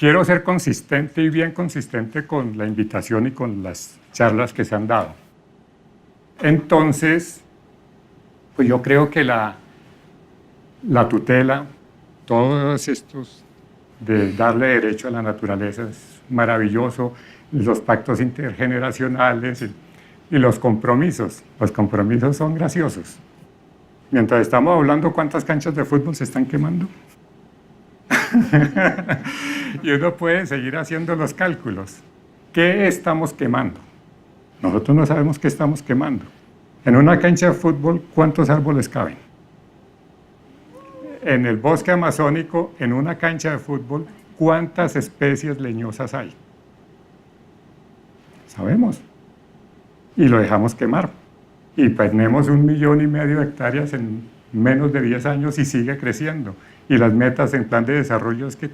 quiero ser consistente y bien consistente con la invitación y con las charlas que se han dado. Entonces, pues yo creo que la tutela, todos estos de darle derecho a la naturaleza es maravilloso, los pactos intergeneracionales y los compromisos. Los compromisos son graciosos. Mientras estamos hablando, ¿cuántas canchas de fútbol se están quemando? Y uno puede seguir haciendo los cálculos. ¿Qué estamos quemando? Nosotros no sabemos qué estamos quemando. En una cancha de fútbol, ¿cuántos árboles caben? En el bosque amazónico, en una cancha de fútbol, ¿cuántas especies leñosas hay? Sabemos. Y lo dejamos quemar. Y tenemos 1,5 millones de hectáreas en menos de 10 años y sigue creciendo. Y las metas en plan de desarrollo es que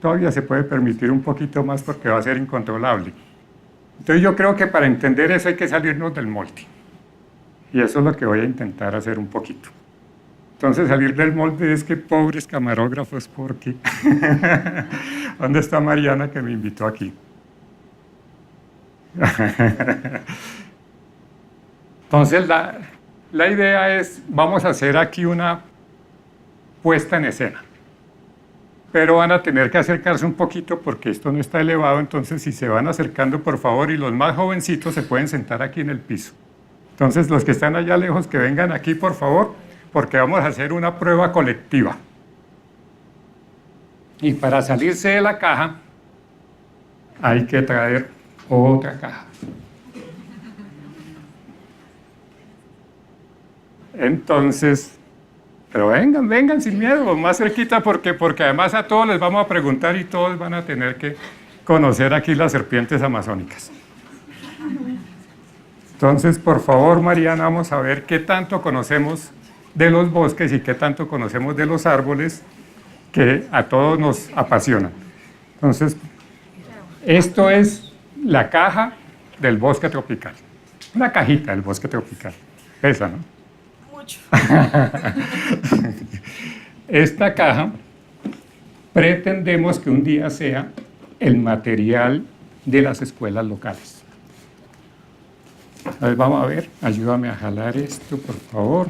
todavía se puede permitir un poquito más porque va a ser incontrolable. Entonces yo creo que para entender eso hay que salirnos del molde. Y eso es lo que voy a intentar hacer un poquito. Entonces salir del molde es que pobres camarógrafos, porque ¿dónde está Mariana que me invitó aquí? Entonces la idea es, vamos a hacer aquí una puesta en escena. Pero van a tener que acercarse un poquito porque esto no está elevado, entonces si se van acercando, por favor, y los más jovencitos se pueden sentar aquí en el piso. Entonces los que están allá lejos, que vengan aquí, por favor, porque vamos a hacer una prueba colectiva. Y para salirse de la caja, hay que traer otra caja. Entonces, pero vengan sin miedo, más cerquita, porque además a todos les vamos a preguntar y todos van a tener que conocer aquí las serpientes amazónicas. Entonces, por favor, Mariana, vamos a ver qué tanto conocemos de los bosques y qué tanto conocemos de los árboles que a todos nos apasionan. Entonces, esto es la caja del bosque tropical. Una cajita del bosque tropical. Pesa, ¿no? Mucho. Esta caja pretendemos que un día sea el material de las escuelas locales. A ver, vamos a ver, ayúdame a jalar esto, por favor.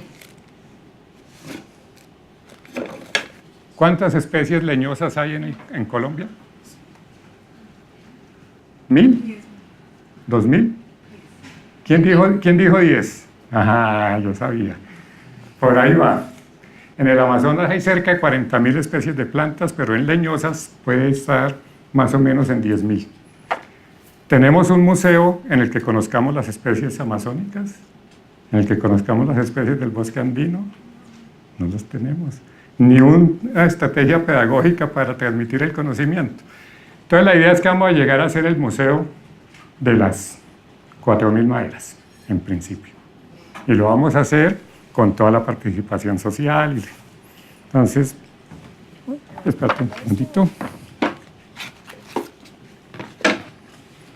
¿Cuántas especies leñosas hay en Colombia? ¿1,000? ¿2,000? ¿Quién dijo 10? Ajá, yo sabía. Por ahí va. En el Amazonas hay cerca de 40,000 especies de plantas, pero en leñosas puede estar más o menos en 10,000. Tenemos un museo en el que conozcamos las especies amazónicas, en el que conozcamos las especies del bosque andino. No los tenemos. Ni una estrategia pedagógica para transmitir el conocimiento. Entonces la idea es que vamos a llegar a ser el museo de las 4,000 maderas, en principio. Y lo vamos a hacer con toda la participación social. Entonces, espérate un momentito.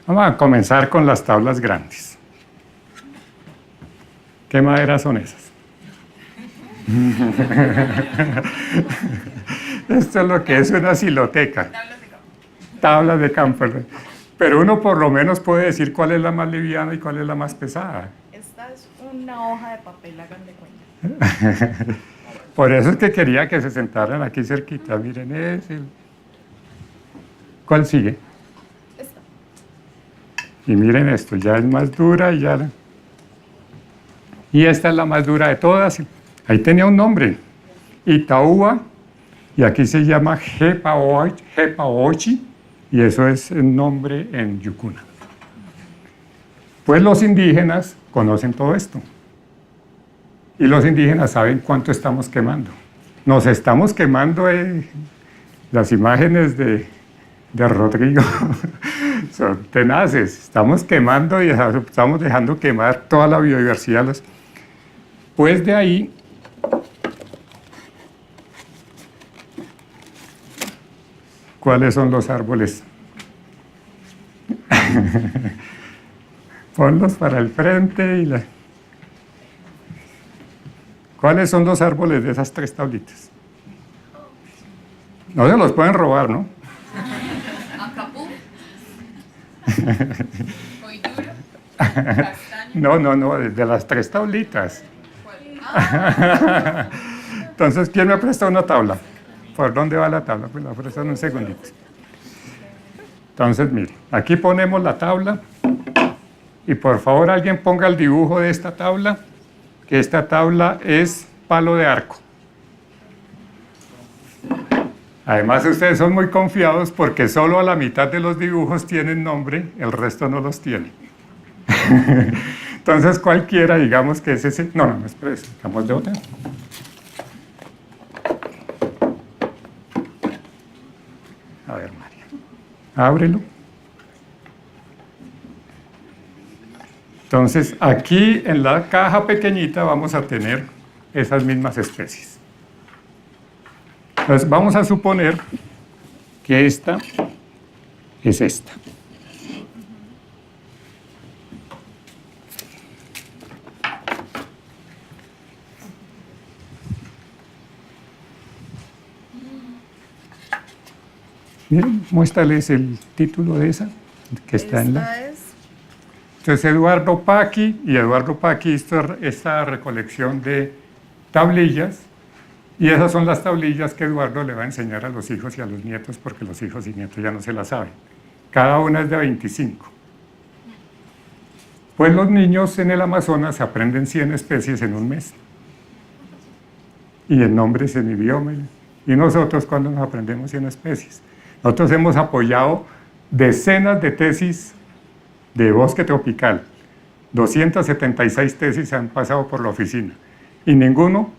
Vamos a comenzar con las tablas grandes. ¿Qué maderas son esas? Esto es lo que es una siloteca. Tablas de campo. Pero uno por lo menos puede decir cuál es la más liviana y cuál es la más pesada. Esta es una hoja de papel, hagan de cuenta. Por eso es que quería que se sentaran aquí cerquita. Miren, ese. ¿Cuál sigue? Esta. Y miren esto, ya es más dura y ya... Y esta es la más dura de todas. Ahí tenía un nombre, Itaúba, y aquí se llama Jepaochi, y eso es el nombre en Yukuna. Pues los indígenas conocen todo esto. Y los indígenas saben cuánto estamos quemando. Nos estamos quemando, las imágenes de Rodrigo son tenaces. Estamos quemando y estamos dejando quemar toda la biodiversidad. Pues de ahí, ¿cuáles son los árboles? Ponlos para el frente y ¿Cuáles son los árboles de esas 3 tablitas? No se los pueden robar, ¿no? Muy duro. Castaño. No, de las 3 tablitas. Entonces, ¿quién me presta una tabla? ¿Por dónde va la tabla? Pues la prestan un segundito. Entonces, mire, aquí ponemos la tabla y por favor alguien ponga el dibujo de esta tabla, que esta tabla es palo de arco. Además, ustedes son muy confiados porque solo a la mitad de los dibujos tienen nombre, el resto no los tiene. Entonces, cualquiera, digamos que es ese... No, espera, estamos de otra. A ver, María, ábrelo. Entonces, aquí en la caja pequeñita vamos a tener esas mismas especies. Entonces, vamos a suponer que esta es esta. Miren, muéstrales el título de esa, que está en la... Entonces, Eduardo Paqui, y Eduardo Paqui hizo esta recolección de tablillas, y esas son las tablillas que Eduardo le va a enseñar a los hijos y a los nietos, porque los hijos y nietos ya no se las saben. Cada una es de 25. Pues los niños en el Amazonas aprenden 100 especies en un mes. Y el nombre es en idioma. Y nosotros, ¿cuándo nos aprendemos 100 especies? Nosotros hemos apoyado decenas de tesis de bosque tropical. 276 tesis han pasado por la oficina. Y ninguno,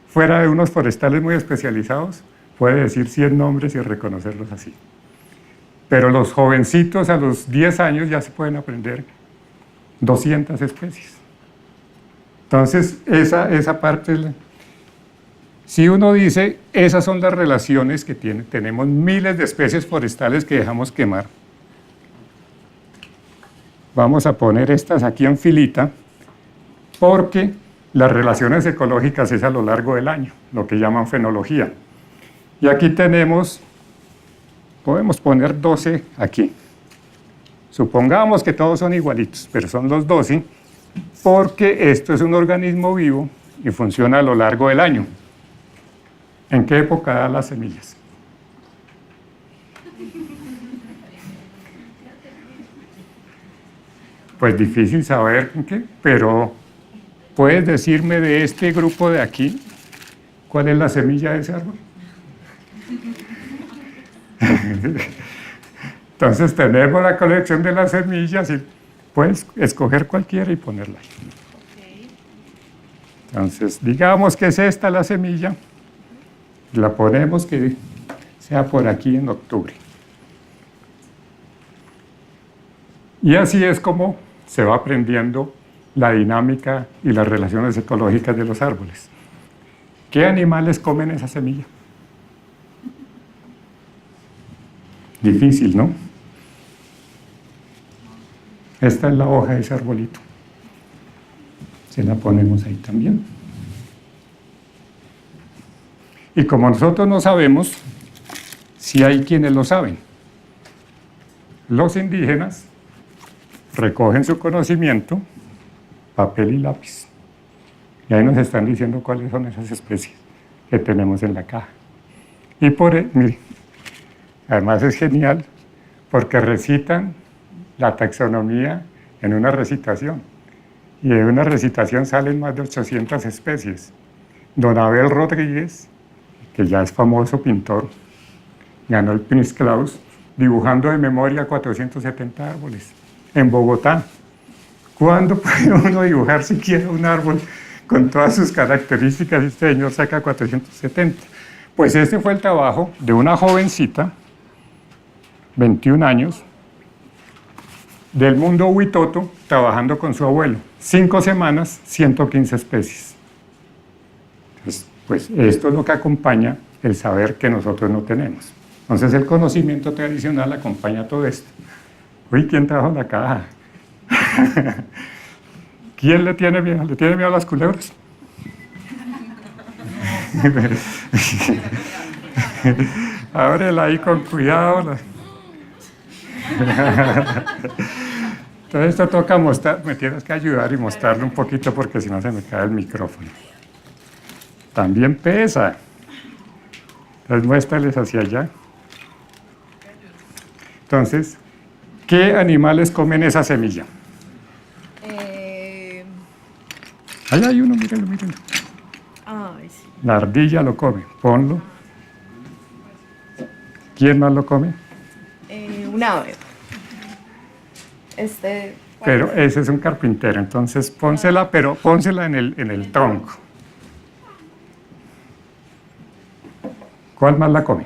fuera de unos forestales muy especializados, puede decir 100 nombres y reconocerlos así. Pero los jovencitos a los 10 años ya se pueden aprender 200 especies. Entonces, esa parte... Si uno dice, esas son las relaciones que tenemos miles de especies forestales que dejamos quemar. Vamos a poner estas aquí en filita, porque las relaciones ecológicas es a lo largo del año, lo que llaman fenología. Y aquí tenemos, podemos poner 12 aquí. Supongamos que todos son igualitos, pero son los 12, porque esto es un organismo vivo y funciona a lo largo del año. ¿En qué época da las semillas? Pues difícil saber en qué, pero ¿puedes decirme de este grupo de aquí cuál es la semilla de ese árbol? Entonces tenemos la colección de las semillas y puedes escoger cualquiera y ponerla ahí. Entonces, digamos que es esta la semilla. La ponemos que sea por aquí en octubre. Y así es como se va aprendiendo la dinámica y las relaciones ecológicas de los árboles. ¿Qué animales comen esa semilla? Difícil, ¿no? Esta es la hoja de ese arbolito. Se la ponemos ahí también. Y como nosotros no sabemos, si hay quienes lo saben. Los indígenas recogen su conocimiento, papel y lápiz. Y ahí nos están diciendo cuáles son esas especies que tenemos en la caja. Y mire, además es genial porque recitan la taxonomía en una recitación. Y de una recitación salen más de 800 especies. Don Abel Rodríguez, que ya es famoso pintor, ganó el Prix Claus dibujando de memoria 470 árboles en Bogotá. ¿Cuándo puede uno dibujar siquiera un árbol con todas sus características? Este señor saca 470. Pues este fue el trabajo de una jovencita, 21 años, del mundo Huitoto, trabajando con su abuelo. 5 semanas, 115 especies. Entonces, pues esto es lo que acompaña el saber que nosotros no tenemos. Entonces el conocimiento tradicional acompaña todo esto. Uy, ¿quién trajo la caja? ¿Quién le tiene miedo? ¿Le tiene miedo a las culebras? Ábrela ahí con cuidado. Entonces esto toca mostrar, me tienes que ayudar y mostrarle un poquito porque si no se me cae el micrófono. También pesa. Entonces muéstrales hacia allá. Entonces, ¿qué animales comen esa semilla? Ahí hay uno, mírenlo, mírenlo. Ay, sí. La ardilla lo come, ponlo. ¿Quién más lo come? Un ave. Pero ese es un carpintero, entonces pónsela, pero pónsela en el tronco. ¿Cuál más la come?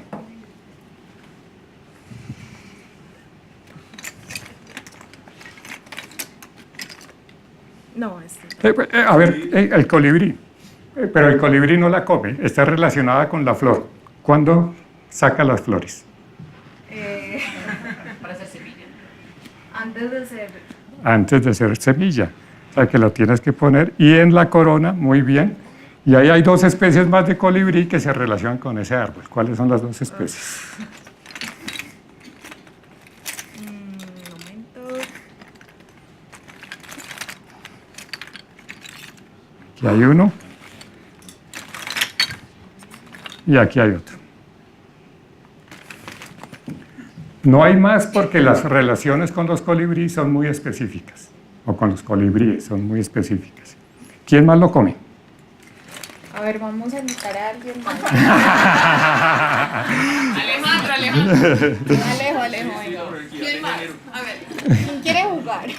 No, A ver, el colibrí. Pero el colibrí no la come, está relacionada con la flor. ¿Cuándo saca las flores? Para hacer semilla. Antes de ser. Antes de ser semilla. O sea que lo tienes que poner. Y en la corona, muy bien. Y ahí hay 2 especies más de colibrí que se relacionan con ese árbol. ¿Cuáles son las 2 especies? Un momento. Aquí hay uno. Y aquí hay otro. No hay más porque las relaciones con los colibríes son muy específicas. O con los colibríes son muy específicas. ¿Quién más lo come? A ver, vamos a invitar a alguien más. Alejo, venga. ¿Quién más? A ver, ¿quién quiere jugar?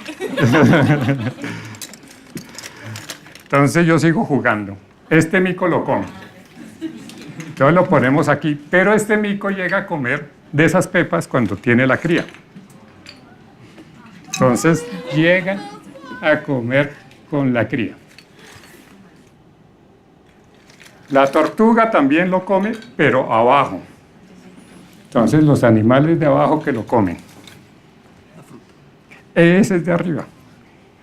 Entonces yo sigo jugando. Este mico lo come. Entonces lo ponemos aquí. Pero este mico llega a comer de esas pepas cuando tiene la cría. Entonces llega a comer con la cría. La tortuga también lo come, pero abajo. Entonces los animales de abajo que lo comen. Ese es de arriba.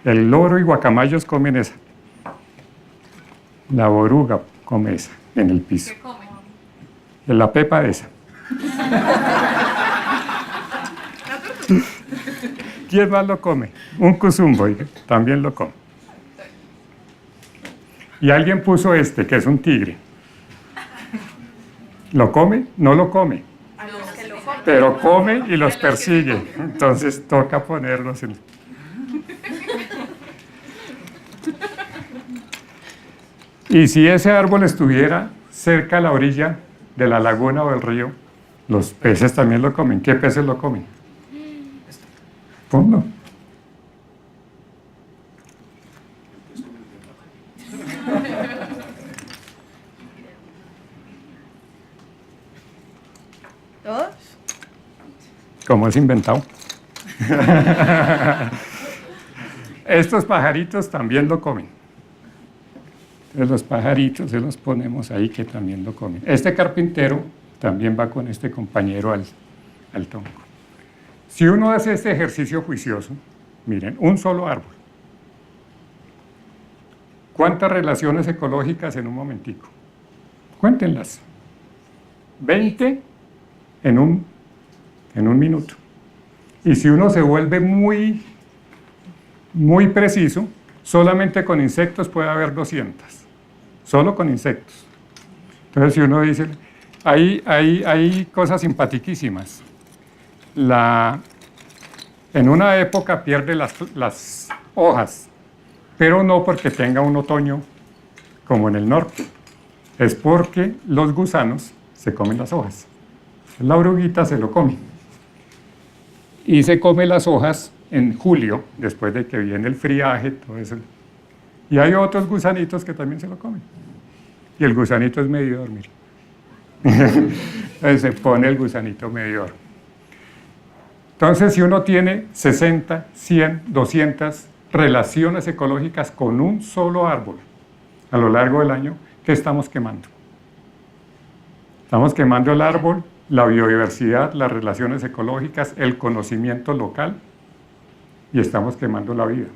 El loro y guacamayos comen esa. La oruga come esa en el piso. ¿Qué come? De la pepa de esa. ¿Quién más lo come? Un cuzumbo también lo come. Y alguien puso este, que es un tigre. ¿Lo come? No lo come. A los que lo comen. Pero come y los persigue. Entonces toca ponerlos en... Y si ese árbol estuviera cerca a la orilla de la laguna o del río, los peces también lo comen. ¿Qué peces lo comen? Ponlo. ¿Todos? ¿Cómo es inventado? Estos pajaritos también lo comen. Entonces los pajaritos se los ponemos ahí que también lo comen. Este carpintero también va con este compañero al tronco. Si uno hace este ejercicio juicioso, miren, un solo árbol. ¿Cuántas relaciones ecológicas en un momentico? Cuéntenlas. 20 en un minuto. Y si uno se vuelve muy preciso, solamente con insectos puede haber 200. Solo con insectos. Entonces, si uno dice, hay cosas simpaticísimas. En una época pierde las hojas, pero no porque tenga un otoño como en el norte. Es porque los gusanos se comen las hojas. La oruguita se lo come. Y se come las hojas en julio, después de que viene el friaje, todo eso. Y hay otros gusanitos que también se lo comen. Y el gusanito es medidor, mire. Entonces se pone el gusanito medidor. Entonces, si uno tiene 60, 100, 200 relaciones ecológicas con un solo árbol a lo largo del año, ¿qué estamos quemando? Estamos quemando el árbol, la biodiversidad, las relaciones ecológicas, el conocimiento local, y estamos quemando la vida.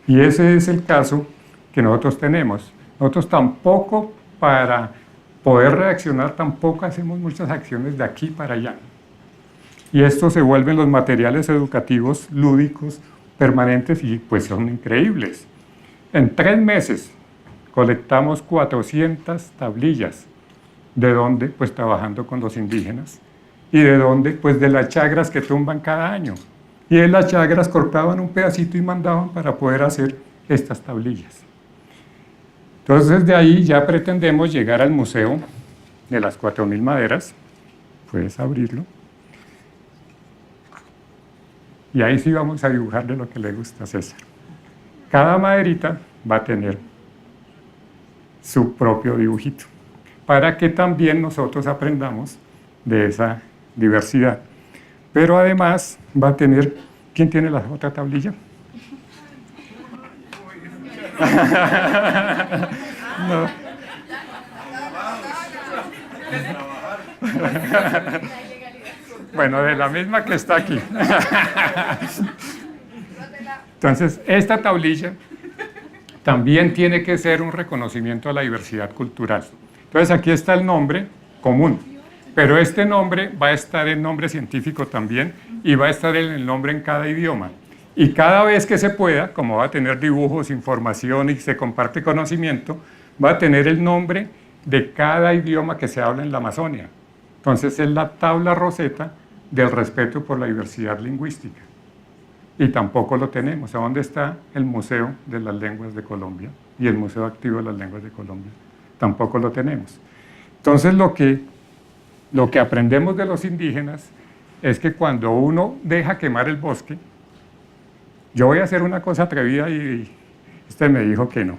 Y ese es el caso que nosotros tenemos. Nosotros tampoco, para poder reaccionar, tampoco hacemos muchas acciones de aquí para allá. Y estos se vuelven los materiales educativos lúdicos permanentes y pues son increíbles. En 3 meses colectamos 400 tablillas. ¿De dónde? Pues trabajando con los indígenas. ¿Y de dónde? Pues de las chagras que tumban cada año. Y de las chagras cortaban un pedacito y mandaban para poder hacer estas tablillas. Entonces de ahí ya pretendemos llegar al Museo de las 4000 maderas. Puedes abrirlo. Y ahí sí vamos a dibujarle lo que le gusta a César. Cada maderita va a tener su propio dibujito, para que también nosotros aprendamos de esa diversidad. Pero además va a tener... ¿Quién tiene la otra tablilla? No. Bueno, de la misma que está aquí. Entonces, esta tablilla también tiene que ser un reconocimiento a la diversidad cultural. Entonces, aquí está el nombre común, pero este nombre va a estar el nombre científico también y va a estar el nombre en cada idioma. Y cada vez que se pueda, como va a tener dibujos, información y se comparte conocimiento, va a tener el nombre de cada idioma que se habla en la Amazonia. Entonces, es la tabla Roseta del respeto por la diversidad lingüística. Y tampoco lo tenemos. ¿A dónde está el Museo de las Lenguas de Colombia y el Museo Activo de las Lenguas de Colombia? Tampoco lo tenemos. Entonces lo que aprendemos de los indígenas es que cuando uno deja quemar el bosque, yo voy a hacer una cosa atrevida y este me dijo que no.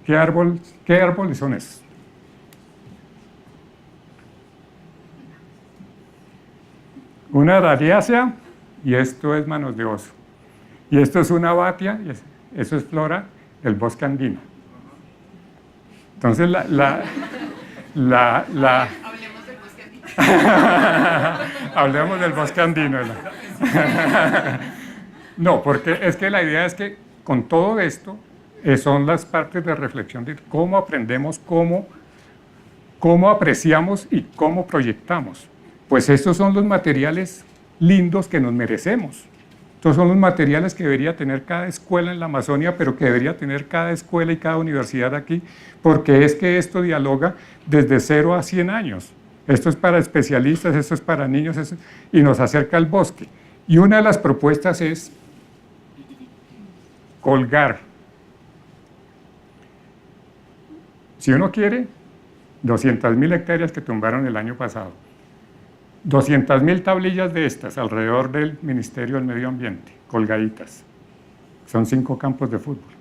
¿Qué árboles son esos? Una arariácea. Y esto es manos de oso. Y esto es una abatia, y eso es flora del bosque andino. Entonces, Hablemos del bosque andino. Hablemos del bosque andino. No, porque es que la idea es que con todo esto son las partes de reflexión de cómo aprendemos, cómo apreciamos y cómo proyectamos. Pues estos son los materiales lindos que nos merecemos. Estos son los materiales que debería tener cada escuela en la Amazonia, pero que debería tener cada escuela y cada universidad aquí, porque es que esto dialoga desde 0 a 100 años. Esto es para especialistas, esto es para niños, y nos acerca al bosque. Y una de las propuestas es colgar. Si uno quiere, 200.000 hectáreas que tumbaron el año pasado. 200.000 tablillas de estas alrededor del Ministerio del Medio Ambiente, colgaditas. Son 5 campos de fútbol.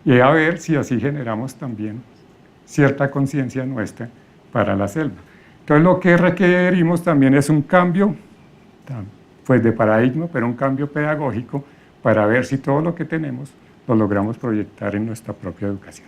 Y a ver si así generamos también cierta conciencia nuestra para la selva. Entonces lo que requerimos también es un cambio pues de paradigma, pero un cambio pedagógico para ver si todo lo que tenemos lo logramos proyectar en nuestra propia educación.